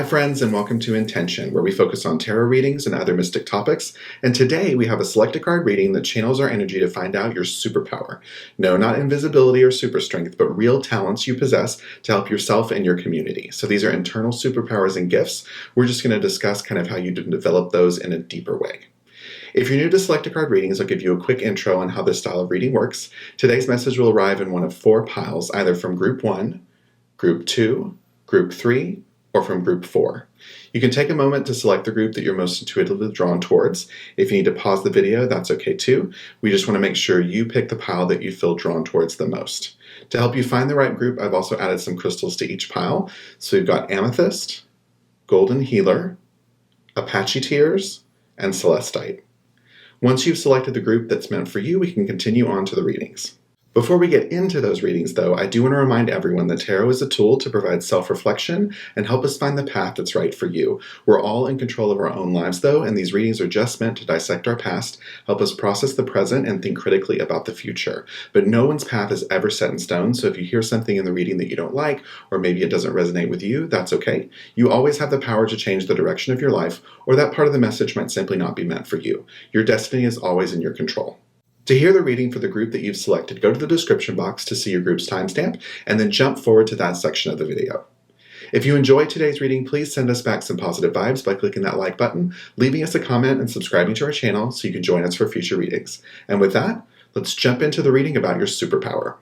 Hi friends, and welcome to Intention, where we focus on tarot readings and other mystic topics. And today we have a select a card reading that channels our energy to find out your superpower. No, not invisibility or super strength, but real talents you possess to help yourself and your community. So these are internal superpowers and gifts. We're just going to discuss kind of how you can develop those in a deeper way. If you're new to Select a Card readings, I'll give you a quick intro on how this style of reading works. Today's message will arrive in one of 4 piles, either from Group 1, Group 2, Group 3, or from Group 4. You can take a moment to select the group that you're most intuitively drawn towards. If you need to pause the video, that's okay too. We just want to make sure you pick the pile that you feel drawn towards the most. To help you find the right group, I've also added some crystals to each pile. So we've got Amethyst, Golden Healer, Apache Tears, and Celestite. Once you've selected the group that's meant for you, we can continue on to the readings. Before we get into those readings, though, I do want to remind everyone that tarot is a tool to provide self-reflection and help us find the path that's right for you. We're all in control of our own lives, though, and these readings are just meant to dissect our past, help us process the present, and think critically about the future. But no one's path is ever set in stone, so if you hear something in the reading that you don't like, or maybe it doesn't resonate with you, that's okay. You always have the power to change the direction of your life, or that part of the message might simply not be meant for you. Your destiny is always in your control. To hear the reading for the group that you've selected, go to the description box to see your group's timestamp, and then jump forward to that section of the video. If you enjoyed today's reading, please send us back some positive vibes by clicking that like button, leaving us a comment, and subscribing to our channel so you can join us for future readings. And with that, let's jump into the reading about your superpower.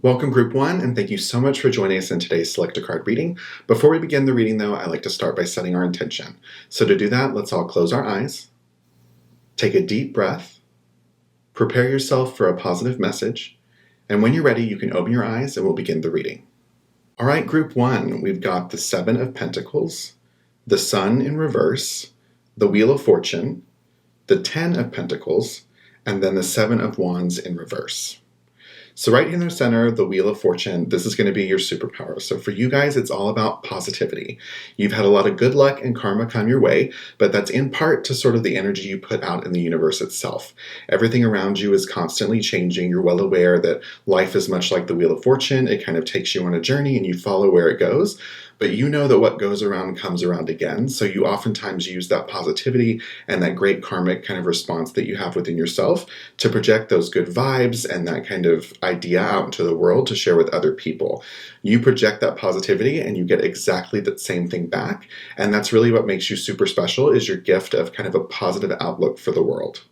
Welcome Group 1, and thank you so much for joining us in today's Select a Card reading. Before we begin the reading, though, I like to start by setting our intention. So to do that, let's all close our eyes. Take a deep breath, prepare yourself for a positive message, and when you're ready, you can open your eyes and we'll begin the reading. All right, Group 1, we've got the 7 of Pentacles, the Sun in reverse, the Wheel of Fortune, the 10 of Pentacles, and then the 7 of Wands in reverse. So right in the center, the Wheel of Fortune, this is going to be your superpower. So for you guys, it's all about positivity. You've had a lot of good luck and karma come your way, but that's in part to sort of the energy you put out in the universe itself. Everything around you is constantly changing. You're well aware that life is much like the Wheel of Fortune. It kind of takes you on a journey and you follow where it goes. But you know that what goes around comes around again. So you oftentimes use that positivity and that great karmic kind of response that you have within yourself to project those good vibes and that kind of idea out into the world to share with other people. You project that positivity and you get exactly that same thing back. And that's really what makes you super special, is your gift of kind of a positive outlook for the world.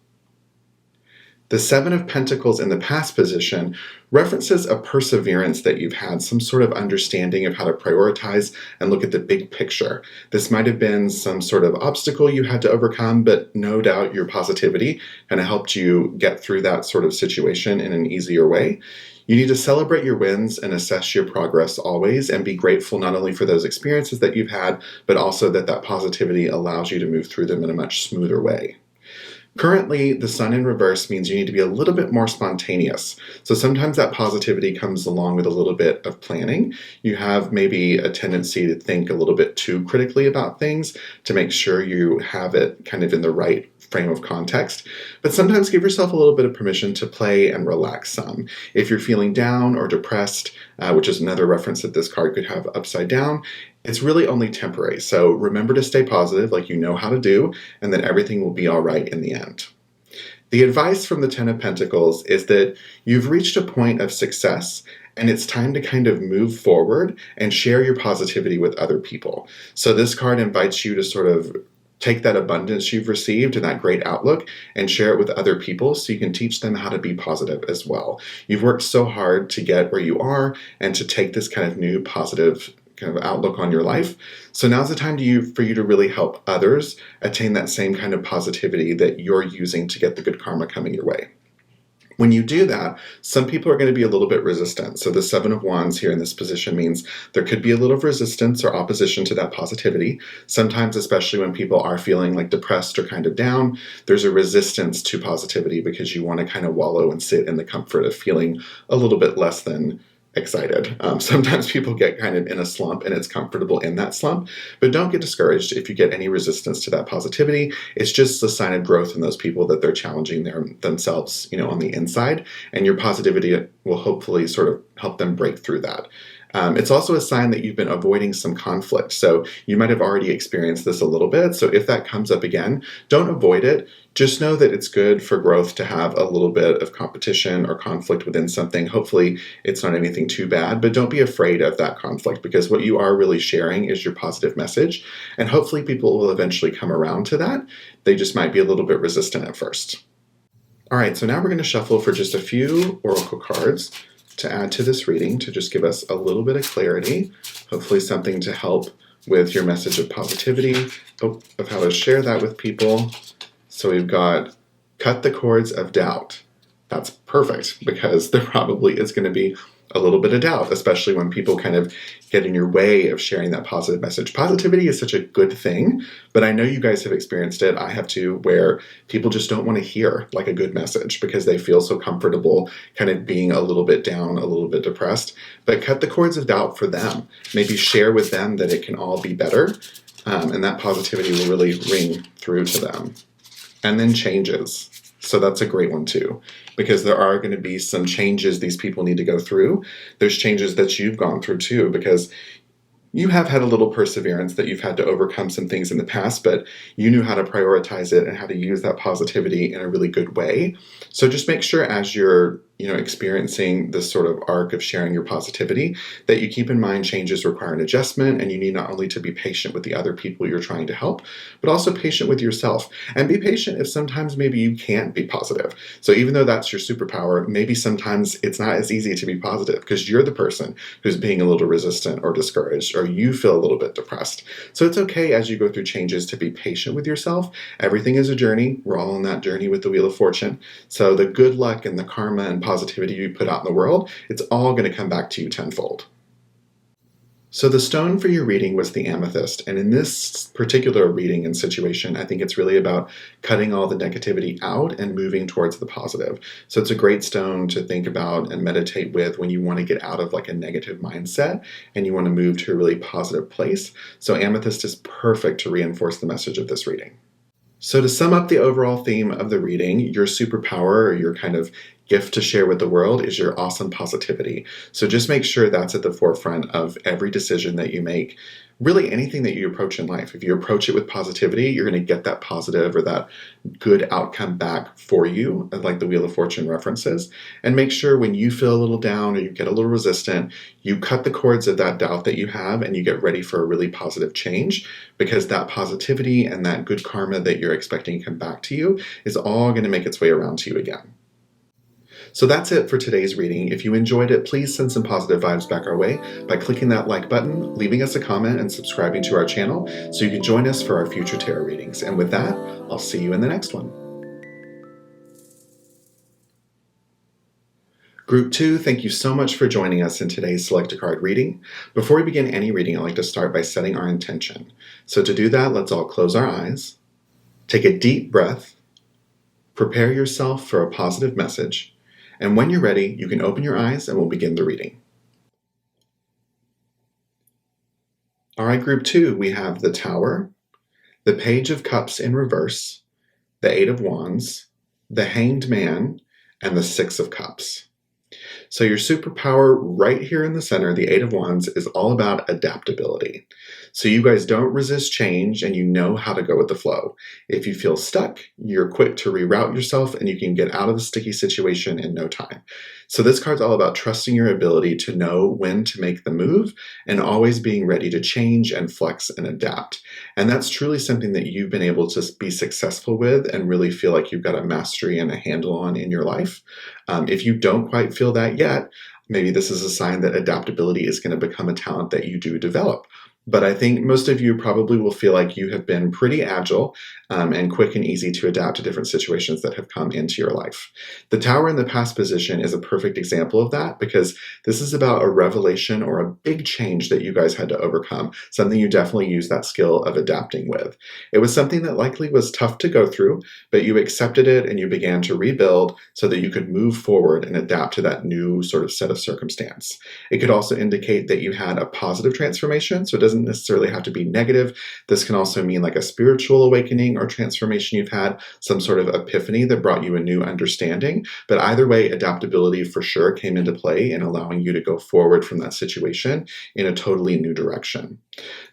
The 7 of Pentacles in the past position references a perseverance that you've had, some sort of understanding of how to prioritize and look at the big picture. This might have been some sort of obstacle you had to overcome, but no doubt your positivity kind of helped you get through that sort of situation in an easier way. You need to celebrate your wins and assess your progress always and be grateful not only for those experiences that you've had, but also that that positivity allows you to move through them in a much smoother way. Currently, the Sun in reverse means you need to be a little bit more spontaneous. So sometimes that positivity comes along with a little bit of planning. You have maybe a tendency to think a little bit too critically about things to make sure you have it kind of in the right frame of context. But sometimes give yourself a little bit of permission to play and relax some. If you're feeling down or depressed, which is another reference that this card could have upside down, it's really only temporary. So remember to stay positive like you know how to do, and then everything will be all right in the end. The advice from the 10 of Pentacles is that you've reached a point of success and it's time to kind of move forward and share your positivity with other people. So this card invites you to sort of take that abundance you've received and that great outlook and share it with other people so you can teach them how to be positive as well. You've worked so hard to get where you are and to take this kind of new positive kind of outlook on your life. So now's the time for you to really help others attain that same kind of positivity that you're using to get the good karma coming your way. When you do that, some people are going to be a little bit resistant. So the 7 of Wands here in this position means there could be a little resistance or opposition to that positivity. Sometimes, especially when people are feeling like depressed or kind of down, there's a resistance to positivity because you want to kind of wallow and sit in the comfort of feeling a little bit less than excited. Sometimes people get kind of in a slump and it's comfortable in that slump, but don't get discouraged if you get any resistance to that positivity. It's just a sign of growth in those people that they're challenging themselves, on the inside, and your positivity will hopefully sort of help them break through that. It's also a sign that you've been avoiding some conflict. So you might have already experienced this a little bit. So if that comes up again, don't avoid it. Just know that it's good for growth to have a little bit of competition or conflict within something. Hopefully it's not anything too bad, but don't be afraid of that conflict, because what you are really sharing is your positive message. And hopefully people will eventually come around to that. They just might be a little bit resistant at first. All right, so now we're going to shuffle for just a few oracle cards to add to this reading to just give us a little bit of clarity, hopefully something to help with your message of positivity, of how to share that with people. So we've got cut the cords of doubt. That's perfect, because there probably is going to be a little bit of doubt, especially when people kind of get in your way of sharing that positive message. Positivity is such a good thing, but I know you guys have experienced it. I have too, where people just don't want to hear like a good message because they feel so comfortable kind of being a little bit down, a little bit depressed. But cut the cords of doubt for them. Maybe share with them that it can all be better, and that positivity will really ring through to them. And then changes. So that's a great one too, because there are going to be some changes these people need to go through. There's changes that you've gone through too, because you have had a little perseverance, that you've had to overcome some things in the past, but you knew how to prioritize it and how to use that positivity in a really good way. So just make sure as you're experiencing this sort of arc of sharing your positivity, that you keep in mind changes require an adjustment, and you need not only to be patient with the other people you're trying to help, but also patient with yourself. And be patient if sometimes maybe you can't be positive. So even though that's your superpower, maybe sometimes it's not as easy to be positive because you're the person who's being a little resistant or discouraged, or you feel a little bit depressed. So it's okay as you go through changes to be patient with yourself. Everything is a journey. We're all on that journey with the Wheel of Fortune. So the good luck and the karma and positivity you put out in the world, it's all going to come back to you tenfold. So the stone for your reading was the amethyst. And in this particular reading and situation, I think it's really about cutting all the negativity out and moving towards the positive. So it's a great stone to think about and meditate with when you want to get out of like a negative mindset and you want to move to a really positive place. So amethyst is perfect to reinforce the message of this reading. So to sum up the overall theme of the reading, your superpower, or your kind of gift to share with the world, is your awesome positivity. So just make sure that's at the forefront of every decision that you make. Really anything that you approach in life. If you approach it with positivity, you're going to get that positive or that good outcome back for you, like the Wheel of Fortune references. And make sure when you feel a little down or you get a little resistant, you cut the cords of that doubt that you have and you get ready for a really positive change, because that positivity and that good karma that you're expecting to come back to you is all going to make its way around to you again. So that's it for today's reading. If you enjoyed it, please send some positive vibes back our way by clicking that like button, leaving us a comment, and subscribing to our channel so you can join us for our future tarot readings. And with that, I'll see you in the next one. Group 2, thank you so much for joining us in today's Select a Card reading. Before we begin any reading, I'd like to start by setting our intention. So to do that, let's all close our eyes, take a deep breath, prepare yourself for a positive message, and when you're ready, you can open your eyes and we'll begin the reading. All right, Group 2, we have the Tower, the Page of Cups in reverse, the Eight of Wands, the Hanged Man, and the Six of Cups. So your superpower right here in the center, the Eight of Wands, is all about adaptability. So you guys don't resist change and you know how to go with the flow. If you feel stuck, you're quick to reroute yourself and you can get out of the sticky situation in no time. So this card's all about trusting your ability to know when to make the move and always being ready to change and flex and adapt. And that's truly something that you've been able to be successful with and really feel like you've got a mastery and a handle on in your life. If you don't quite feel that yet, maybe this is a sign that adaptability is going to become a talent that you do develop. But I think most of you probably will feel like you have been pretty agile and quick and easy to adapt to different situations that have come into your life. The Tower in the past position is a perfect example of that, because this is about a revelation or a big change that you guys had to overcome, something you definitely use that skill of adapting with. It was something that likely was tough to go through, but you accepted it and you began to rebuild so that you could move forward and adapt to that new sort of set of circumstance. It could also indicate that you had a positive transformation, so it doesn't doesn't necessarily have to be negative. This can also mean like a spiritual awakening or transformation you've had, some sort of epiphany that brought you a new understanding. But either way, adaptability for sure came into play in allowing you to go forward from that situation in a totally new direction.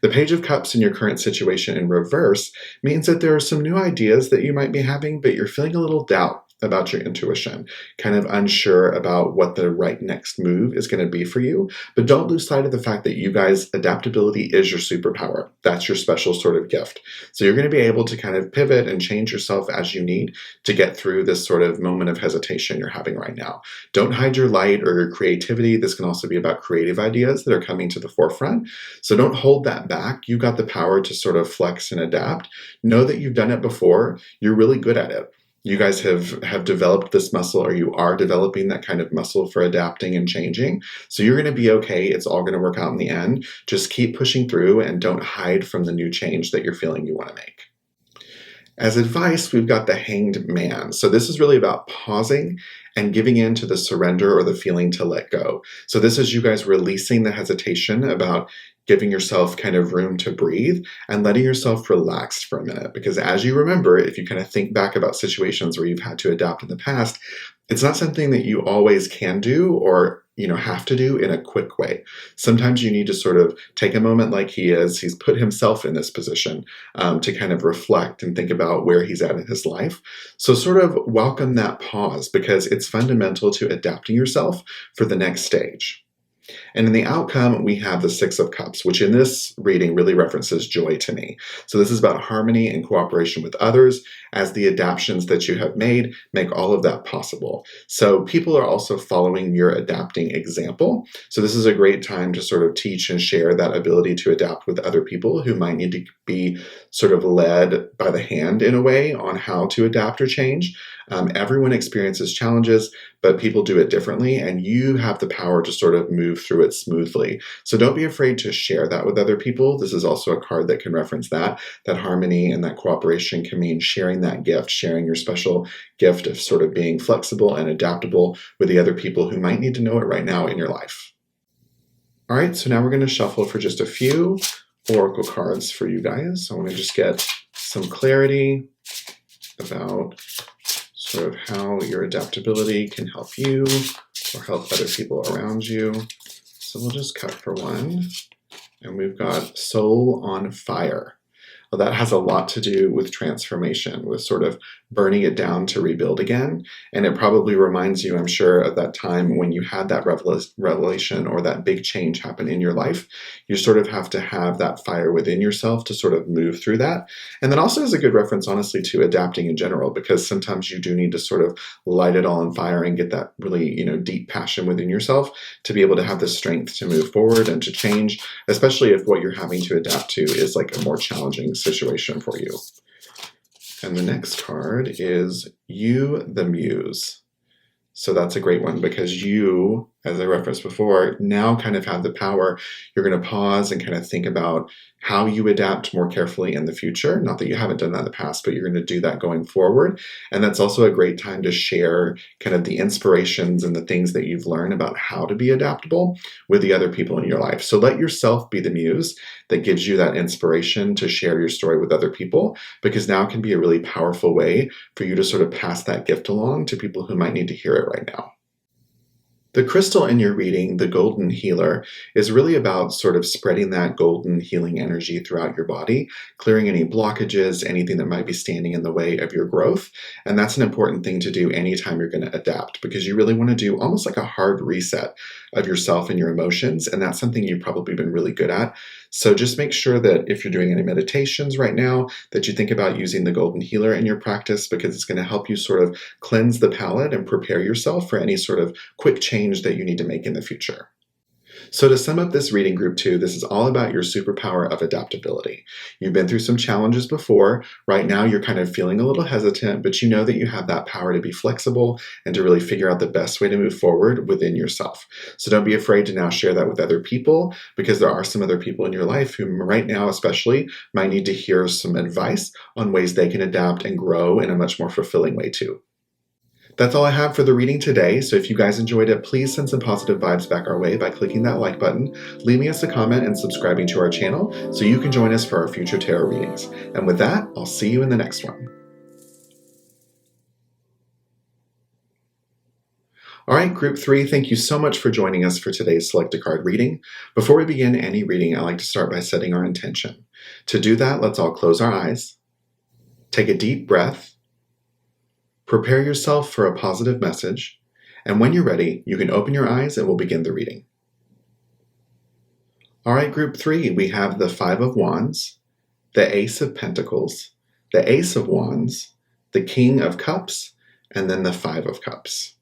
The Page of Cups in your current situation in reverse means that there are some new ideas that you might be having, but you're feeling a little doubt about your intuition, kind of unsure about what the right next move is going to be for you. But don't lose sight of the fact that you guys, adaptability is your superpower. That's your special sort of gift. So you're going to be able to kind of pivot and change yourself as you need to get through this sort of moment of hesitation you're having right now. Don't hide your light or your creativity. This can also be about creative ideas that are coming to the forefront. So don't hold that back. You've got the power to sort of flex and adapt. Know that you've done it before. You're really good at it. You guys have developed this muscle, or you are developing that kind of muscle for adapting and changing. So you're going to be okay. It's all going to work out in the end. Just keep pushing through and don't hide from the new change that you're feeling you want to make. As advice, we've got the Hanged Man. So this is really about pausing and giving in to the surrender or the feeling to let go. So this is you guys releasing the hesitation about giving yourself kind of room to breathe and letting yourself relax for a minute. Because as you remember, if you kind of think back about situations where you've had to adapt in the past, it's not something that you always can do or have to do in a quick way. Sometimes you need to sort of take a moment like he's put himself in this position to kind of reflect and think about where he's at in his life. So sort of welcome that pause, because it's fundamental to adapting yourself for the next stage. And in the outcome, we have the Six of Cups, which in this reading really references joy to me. So this is about harmony and cooperation with others, as the adaptations that you have made make all of that possible. So people are also following your adapting example. So this is a great time to sort of teach and share that ability to adapt with other people who might need to be sort of led by the hand in a way on how to adapt or change. Everyone experiences challenges, but people do it differently, and you have the power to sort of move through it smoothly. So don't be afraid to share that with other people. This is also a card that can reference that harmony and that cooperation can mean sharing that gift, sharing your special gift of sort of being flexible and adaptable with the other people who might need to know it right now in your life. All right, so now we're going to shuffle for just a few oracle cards for you guys. I want to just get some clarity about sort of how your adaptability can help you or help other people around you. So we'll just cut for one. And we've got Soul on Fire. Well, that has a lot to do with transformation, with sort of burning it down to rebuild again. And it probably reminds you, I'm sure, of that time when you had that revelation or that big change happen in your life. You sort of have to have that fire within yourself to sort of move through that. And then also is a good reference, honestly, to adapting in general, because sometimes you do need to sort of light it all on fire and get that really, deep passion within yourself to be able to have the strength to move forward and to change, especially if what you're having to adapt to is like a more challenging situation for you. And the next card is You, the Muse. So that's a great one, because you, as I referenced before, now kind of have the power. You're going to pause and kind of think about how you adapt more carefully in the future. Not that you haven't done that in the past, but you're going to do that going forward. And that's also a great time to share kind of the inspirations and the things that you've learned about how to be adaptable with the other people in your life. So let yourself be the muse that gives you that inspiration to share your story with other people, because now can be a really powerful way for you to sort of pass that gift along to people who might need to hear it right now. The crystal in your reading, the Golden Healer, is really about sort of spreading that golden healing energy throughout your body, clearing any blockages, anything that might be standing in the way of your growth. And that's an important thing to do anytime you're going to adapt, because you really want to do almost like a hard reset of yourself and your emotions. And that's something you've probably been really good at. So just make sure that if you're doing any meditations right now, that you think about using the Golden Healer in your practice, because it's going to help you sort of cleanse the palate and prepare yourself for any sort of quick change that you need to make in the future. So to sum up this reading group 2, this is all about your superpower of adaptability. You've been through some challenges before. Right now you're kind of feeling a little hesitant, but you know that you have that power to be flexible and to really figure out the best way to move forward within yourself. So don't be afraid to now share that with other people, because there are some other people in your life who right now especially might need to hear some advice on ways they can adapt and grow in a much more fulfilling way too. That's all I have for the reading today, so if you guys enjoyed it, please send some positive vibes back our way by clicking that like button, leaving us a comment, and subscribing to our channel so you can join us for our future tarot readings. And with that, I'll see you in the next one. All right, Group 3, thank you so much for joining us for today's Select a Card reading. Before we begin any reading, I like to start by setting our intention. To do that, let's all close our eyes, take a deep breath, prepare yourself for a positive message, and when you're ready, you can open your eyes and we'll begin the reading. All right, Group 3, we have the Five of Wands, the Ace of Pentacles, the Ace of Wands, the King of Cups, and then the Five of Cups.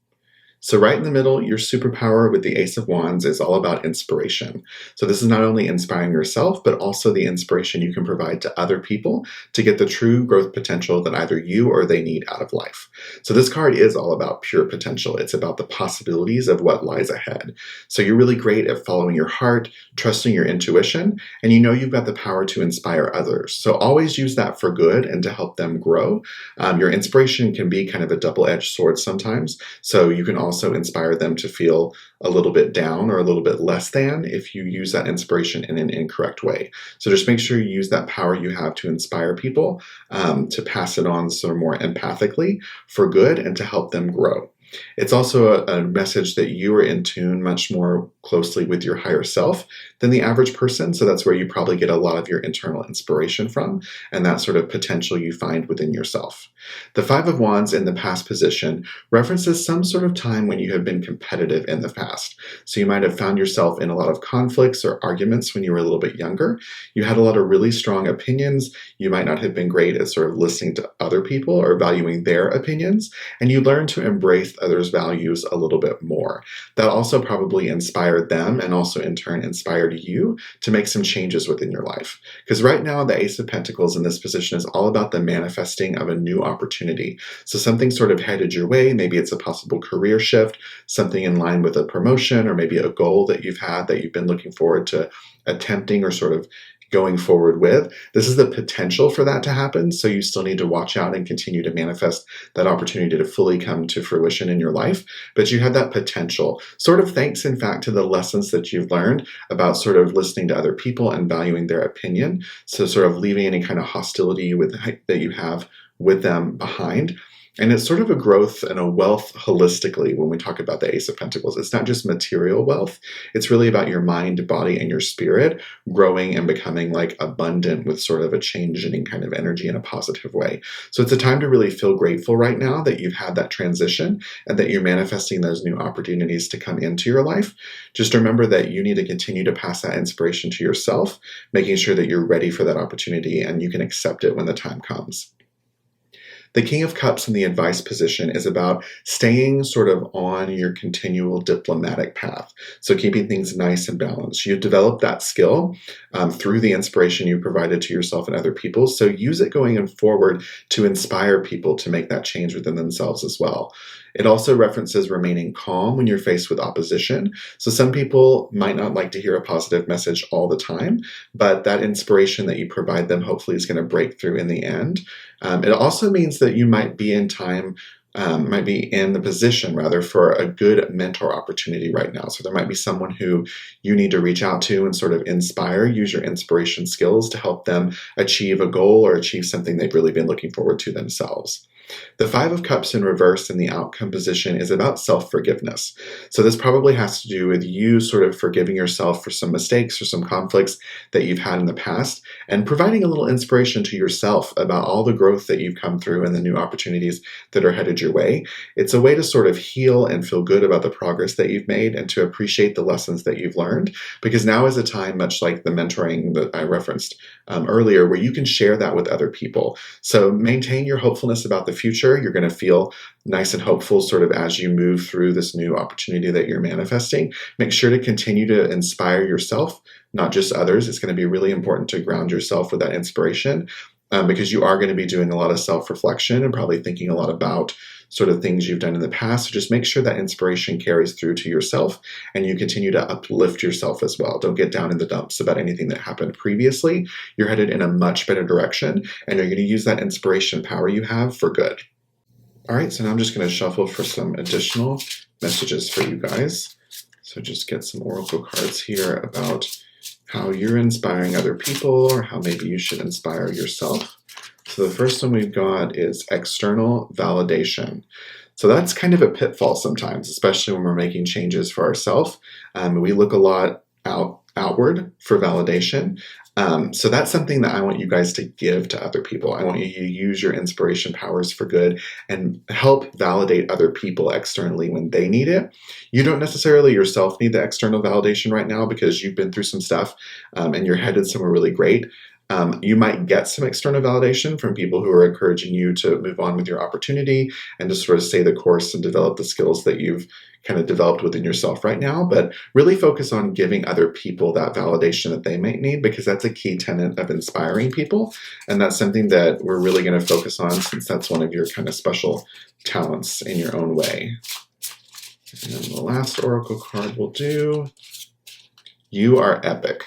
So right in the middle, your superpower with the Ace of Wands is all about inspiration. So this is not only inspiring yourself, but also the inspiration you can provide to other people to get the true growth potential that either you or they need out of life. So this card is all about pure potential. It's about the possibilities of what lies ahead. So you're really great at following your heart, trusting your intuition, and you know you've got the power to inspire others. So always use that for good and to help them grow. Your inspiration can be kind of a double-edged sword sometimes. So you can also inspire them to feel a little bit down or a little bit less than if you use that inspiration in an incorrect way. So just make sure you use that power you have to inspire people, to pass it on sort of more empathically for good and to help them grow. It's also a message that you are in tune much more closely with your higher self than the average person. So that's where you probably get a lot of your internal inspiration from and that sort of potential you find within yourself. The Five of Wands in the past position references some sort of time when you have been competitive in the past. So you might have found yourself in a lot of conflicts or arguments when you were a little bit younger. You had a lot of really strong opinions. You might not have been great at sort of listening to other people or valuing their opinions. And you learned to embrace others' values a little bit more. That also probably inspired them and also in turn inspired you to make some changes within your life. Because right now the Ace of Pentacles in this position is all about the manifesting of a new opportunity. So something sort of headed your way. Maybe it's a possible career shift, something in line with a promotion, or maybe a goal that you've had that you've been looking forward to attempting or sort of going forward with. This is the potential for that to happen, so you still need to watch out and continue to manifest that opportunity to fully come to fruition in your life. But you have that potential, sort of thanks, in fact, to the lessons that you've learned about sort of listening to other people and valuing their opinion. So sort of leaving any kind of hostility that you have with them behind. And it's sort of a growth and a wealth holistically when we talk about the Ace of Pentacles. It's not just material wealth. It's really about your mind, body, and your spirit growing and becoming like abundant with sort of a changing kind of energy in a positive way. So it's a time to really feel grateful right now that you've had that transition and that you're manifesting those new opportunities to come into your life. Just remember that you need to continue to pass that inspiration to yourself, making sure that you're ready for that opportunity and you can accept it when the time comes. The King of Cups in the advice position is about staying sort of on your continual diplomatic path. So keeping things nice and balanced. You've developed that skill through the inspiration you provided to yourself and other people. So use it going forward to inspire people to make that change within themselves as well. It also references remaining calm when you're faced with opposition. So some people might not like to hear a positive message all the time, but that inspiration that you provide them hopefully is going to break through in the end. It also means that you might be in the position rather for a good mentor opportunity right now. So there might be someone who you need to reach out to and sort of inspire, use your inspiration skills to help them achieve a goal or achieve something they've really been looking forward to themselves. The Five of Cups in reverse in the outcome position is about self-forgiveness. So this probably has to do with you sort of forgiving yourself for some mistakes or some conflicts that you've had in the past and providing a little inspiration to yourself about all the growth that you've come through and the new opportunities that are headed your way. It's a way to sort of heal and feel good about the progress that you've made and to appreciate the lessons that you've learned, because now is a time, much like the mentoring that I referenced earlier, where you can share that with other people. So maintain your hopefulness about the future. You're going to feel nice and hopeful sort of as you move through this new opportunity that you're manifesting. Make sure to continue to inspire yourself, not just others. It's going to be really important to ground yourself with that inspiration because you are going to be doing a lot of self-reflection and probably thinking a lot about sort of things you've done in the past. So just make sure that inspiration carries through to yourself and you continue to uplift yourself as well. Don't get down in the dumps about anything that happened previously. You're headed in a much better direction and you're going to use that inspiration power you have for good. All right, so now I'm just going to shuffle for some additional messages for you guys. So just get some oracle cards here about how you're inspiring other people or how maybe you should inspire yourself. So the first one we've got is external validation. So that's kind of a pitfall sometimes, especially when we're making changes for ourselves. We look a lot outward for validation. So that's something that I want you guys to give to other people. I want you to use your inspiration powers for good and help validate other people externally when they need it. You don't necessarily yourself need the external validation right now because you've been through some stuff and you're headed somewhere really great. You might get some external validation from people who are encouraging you to move on with your opportunity and to sort of stay the course and develop the skills that you've kind of developed within yourself right now. But really focus on giving other people that validation that they might need, because that's a key tenet of inspiring people. And that's something that we're really going to focus on, since that's one of your kind of special talents in your own way. And then the last oracle card we'll do, you are epic.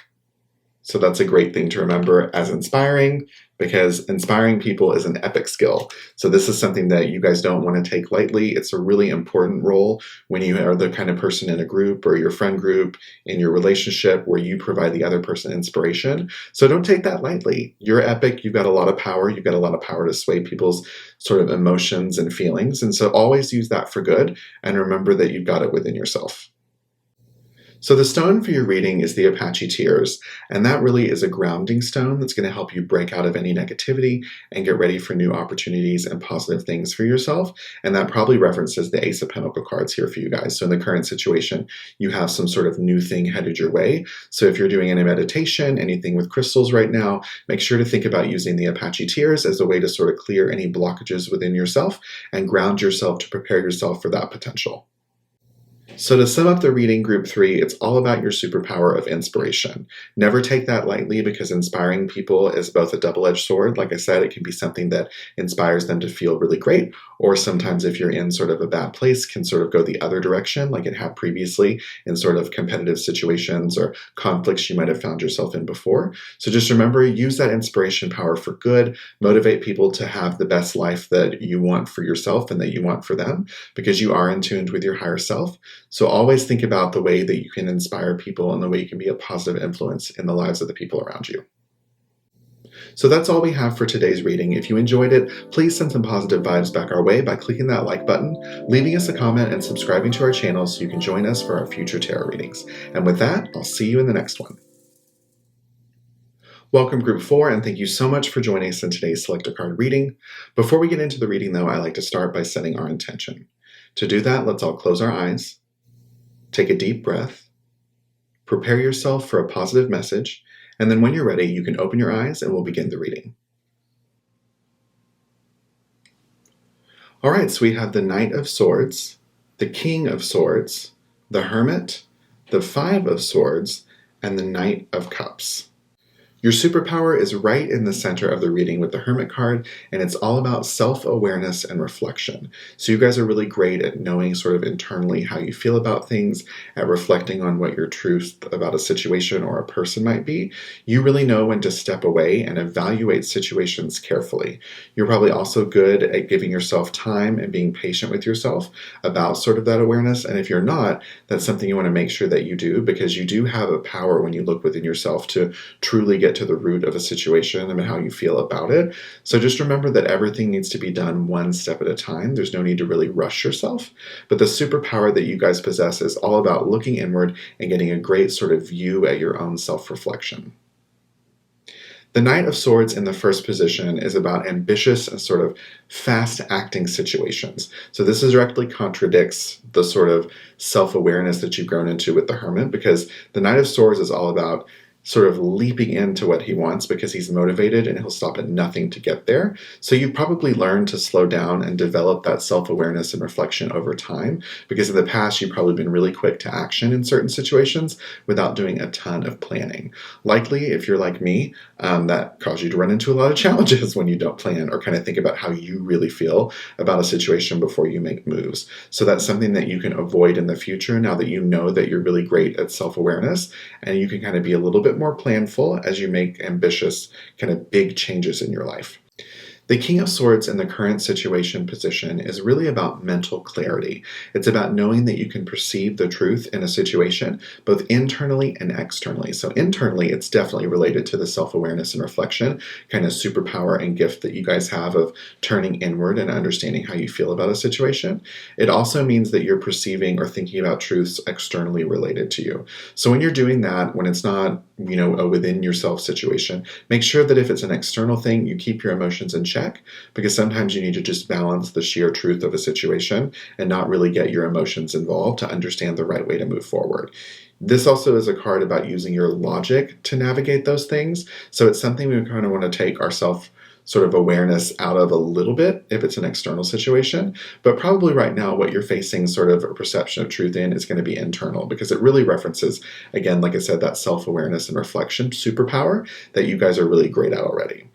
So that's a great thing to remember as inspiring, because inspiring people is an epic skill. So this is something that you guys don't want to take lightly. It's a really important role when you are the kind of person in a group or your friend group, in your relationship, where you provide the other person inspiration. So don't take that lightly. You're epic. You've got a lot of power. You've got a lot of power to sway people's sort of emotions and feelings. And so always use that for good, and remember that you've got it within yourself. So the stone for your reading is the Apache Tears, and that really is a grounding stone that's going to help you break out of any negativity and get ready for new opportunities and positive things for yourself. And that probably references the Ace of Pentacles cards here for you guys. So in the current situation, you have some sort of new thing headed your way. So if you're doing any meditation, anything with crystals right now, make sure to think about using the Apache Tears as a way to sort of clear any blockages within yourself and ground yourself to prepare yourself for that potential. So to sum up the reading, group 3, it's all about your superpower of inspiration. Never take that lightly, because inspiring people is both a double-edged sword. Like I said, it can be something that inspires them to feel really great, or sometimes if you're in sort of a bad place, can sort of go the other direction, like it had previously in sort of competitive situations or conflicts you might have found yourself in before. So just remember, use that inspiration power for good, motivate people to have the best life that you want for yourself and that you want for them, because you are in tune with your higher self. So always think about the way that you can inspire people and the way you can be a positive influence in the lives of the people around you. So that's all we have for today's reading. If you enjoyed it, please send some positive vibes back our way by clicking that like button, leaving us a comment, and subscribing to our channel so you can join us for our future tarot readings. And with that, I'll see you in the next one. Welcome, Group 4, and thank you so much for joining us in today's Select a Card reading. Before we get into the reading, though, I like to start by setting our intention. To do that, let's all close our eyes. Take a deep breath, prepare yourself for a positive message, and then when you're ready, you can open your eyes and we'll begin the reading. All right, so we have the Knight of Swords, the King of Swords, the Hermit, the Five of Swords, and the Knight of Cups. Your superpower is right in the center of the reading with the Hermit card, and it's all about self-awareness and reflection. So you guys are really great at knowing sort of internally how you feel about things, at reflecting on what your truth about a situation or a person might be. You really know when to step away and evaluate situations carefully. You're probably also good at giving yourself time and being patient with yourself about sort of that awareness. And if you're not, that's something you want to make sure that you do, because you do have a power when you look within yourself to truly get to the root of a situation and how you feel about it. So just remember that everything needs to be done one step at a time. There's no need to really rush yourself. But the superpower that you guys possess is all about looking inward and getting a great sort of view at your own self-reflection. The Knight of Swords in the first position is about ambitious and sort of fast-acting situations. So this directly contradicts the sort of self-awareness that you've grown into with the Hermit, because the Knight of Swords is all about sort of leaping into what he wants because he's motivated and he'll stop at nothing to get there. So you've probably learned to slow down and develop that self-awareness and reflection over time, because in the past you've probably been really quick to action in certain situations without doing a ton of planning. Likely, if you're like me, that caused you to run into a lot of challenges when you don't plan or kind of think about how you really feel about a situation before you make moves. So that's something that you can avoid in the future now that you know that you're really great at self-awareness, and you can kind of be a little bit more planful as you make ambitious, kind of big changes in your life. The King of Swords in the current situation position is really about mental clarity. It's about knowing that you can perceive the truth in a situation, both internally and externally. So internally, it's definitely related to the self-awareness and reflection kind of superpower and gift that you guys have of turning inward and understanding how you feel about a situation. It also means that you're perceiving or thinking about truths externally related to you. So when you're doing that, when it's not, a within yourself situation, make sure that if it's an external thing, you keep your emotions in check, because sometimes you need to just balance the sheer truth of a situation and not really get your emotions involved to understand the right way to move forward. This also is a card about using your logic to navigate those things. So it's something we kind of want to take ourselves sort of awareness out of a little bit if it's an external situation. But probably right now, what you're facing sort of a perception of truth in is going to be internal, because it really references, again, like I said, that self-awareness and reflection superpower that you guys are really great at already.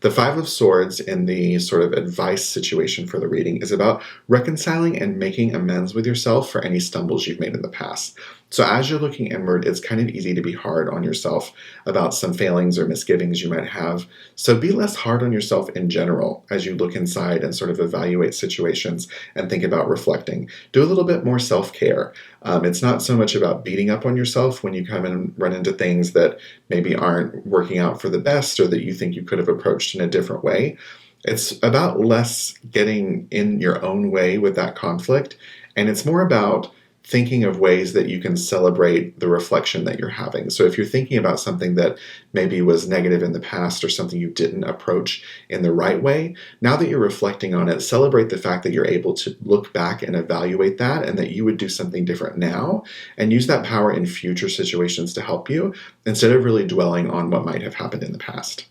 The Five of Swords in the sort of advice situation for the reading is about reconciling and making amends with yourself for any stumbles you've made in the past. So as you're looking inward, it's kind of easy to be hard on yourself about some failings or misgivings you might have. So be less hard on yourself in general as you look inside and sort of evaluate situations and think about reflecting. Do a little bit more self-care. It's not so much about beating up on yourself when you come and run into things that maybe aren't working out for the best or that you think you could have approached in a different way. It's about less getting in your own way with that conflict, and it's more about thinking of ways that you can celebrate the reflection that you're having. So if you're thinking about something that maybe was negative in the past or something you didn't approach in the right way, now that you're reflecting on it, celebrate the fact that you're able to look back and evaluate that, and that you would do something different now, and use that power in future situations to help you, instead of really dwelling on what might have happened in the past.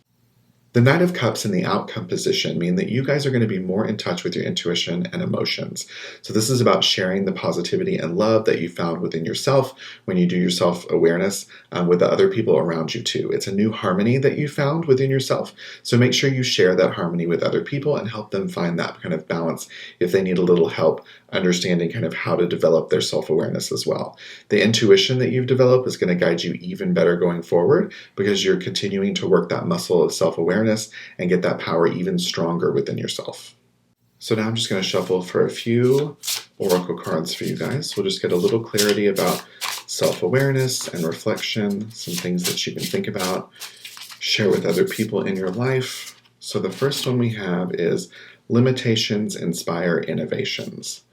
The Knight of Cups in the outcome position mean that you guys are going to be more in touch with your intuition and emotions. So this is about sharing the positivity and love that you found within yourself when you do your self-awareness with the other people around you too. It's a new harmony that you found within yourself. So make sure you share that harmony with other people and help them find that kind of balance if they need a little help understanding kind of how to develop their self-awareness as well. The intuition that you've developed is going to guide you even better going forward, because you're continuing to work that muscle of self-awareness and get that power even stronger within yourself. So now I'm just going to shuffle for a few oracle cards for you guys. We'll just get a little clarity about self-awareness and reflection, some things that you can think about, share with other people in your life. So the first one we have is limitations inspire innovations.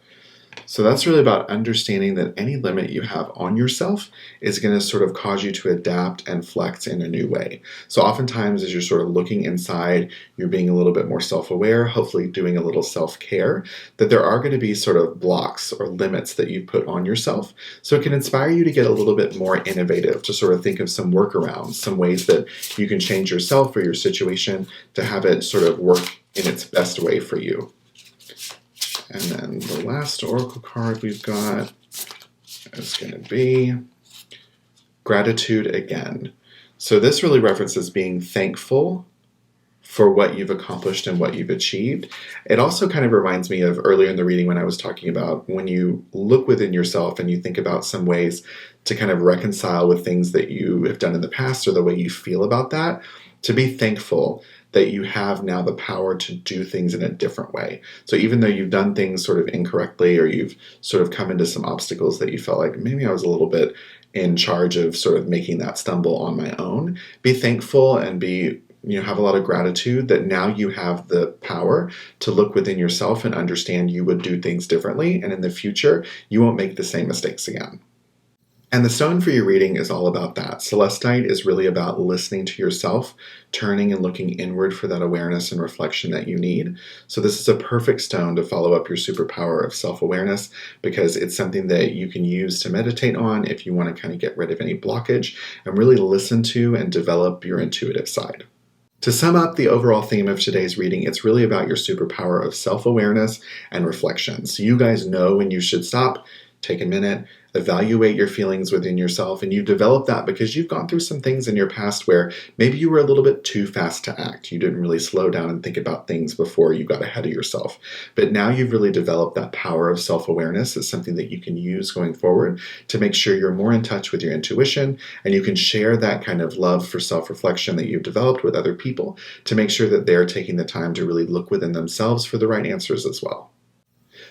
So that's really about understanding that any limit you have on yourself is going to sort of cause you to adapt and flex in a new way. So oftentimes as you're sort of looking inside, you're being a little bit more self-aware, hopefully doing a little self-care, that there are going to be sort of blocks or limits that you put on yourself. So it can inspire you to get a little bit more innovative, to sort of think of some workarounds, some ways that you can change yourself or your situation to have it sort of work in its best way for you. And then the last oracle card we've got is going to be gratitude again. So this really references being thankful for what you've accomplished and what you've achieved. It also kind of reminds me of earlier in the reading when I was talking about when you look within yourself and you think about some ways to kind of reconcile with things that you have done in the past or the way you feel about that, to be thankful that you have now the power to do things in a different way. So even though you've done things sort of incorrectly, or you've sort of come into some obstacles that you felt like maybe I was a little bit in charge of sort of making that stumble on my own, be thankful and have a lot of gratitude that now you have the power to look within yourself and understand you would do things differently, and in the future you won't make the same mistakes again. And the stone for your reading is all about that. Celestite is really about listening to yourself, turning and looking inward for that awareness and reflection that you need. So this is a perfect stone to follow up your superpower of self-awareness, because it's something that you can use to meditate on if you want to kind of get rid of any blockage and really listen to and develop your intuitive side. To sum up the overall theme of today's reading, it's really about your superpower of self-awareness and reflection. So you guys know when you should stop, Take a minute, evaluate your feelings within yourself, and you develop that because you've gone through some things in your past where maybe you were a little bit too fast to act. You didn't really slow down and think about things before you got ahead of yourself. But now you've really developed that power of self-awareness as something that you can use going forward to make sure you're more in touch with your intuition, and you can share that kind of love for self-reflection that you've developed with other people to make sure that they're taking the time to really look within themselves for the right answers as well.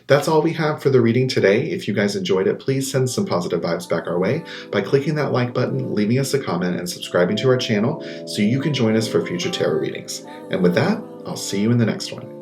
That's all we have for the reading today. If you guys enjoyed it, please send some positive vibes back our way by clicking that like button, leaving us a comment, and subscribing to our channel so you can join us for future tarot readings. And with that, I'll see you in the next one.